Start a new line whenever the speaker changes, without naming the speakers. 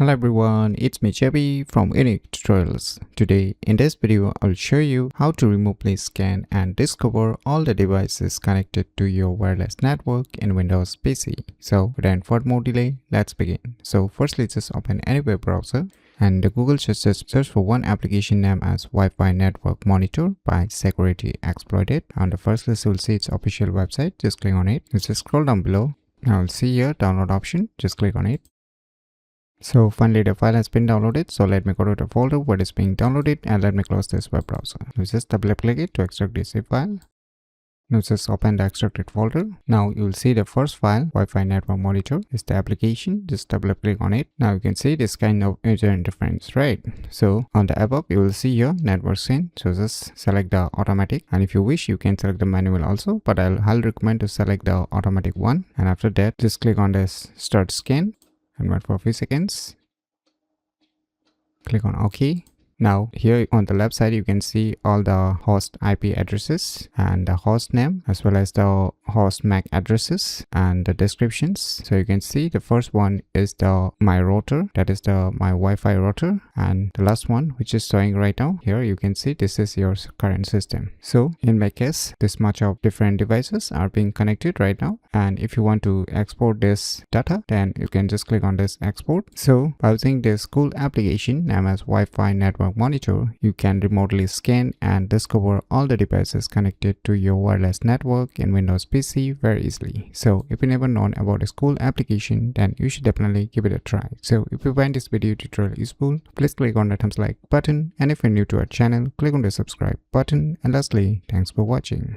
Hello everyone, it's me Chevy from UniqueTutorials. Today in this video I'll show you how to remotely scan and discover all the devices connected to your wireless network in Windows PC. So without further more delay, let's begin. So firstly just open any web browser and the Google just search for one application name as Wi-Fi Network Monitor by Security Exploited. On the first list you'll see its official website, just click on it. You just scroll down below. Now you'll see here download option, just click on it. So finally the file has been downloaded, so let me go to the folder where it's being downloaded and let me close this web browser. Now just double click it to extract the zip file. Now just open the extracted folder. Now you will see the first file, Wi-Fi Network Monitor, is the application. Just double click on it. Now you can see this kind of user interface, right? So on the above you will see here network scan. So just select the automatic, and if you wish you can select the manual also, but I'll recommend to select the automatic one. And after that just click on this start scan and wait for a few seconds. Click on OK. Now here on the left side you can see all the host IP addresses and the host name as well as the host MAC addresses and the descriptions. So you can see the first one is the my router, that is the my Wi-Fi router, and the last one which is showing right now here you can see this is your current system. So in my case this much of different devices are being connected right now, and if you want to export this data then you can just click on this export. So by using this cool application named as Wi-Fi Network Monitor, you can remotely scan and discover all the devices connected to your wireless network in Windows PC very easily. So if you never known about this cool application, then you should definitely give it a try. So if you find this video tutorial useful, please click on the thumbs like button, and if you're new to our channel, click on the subscribe button, and lastly, thanks for watching.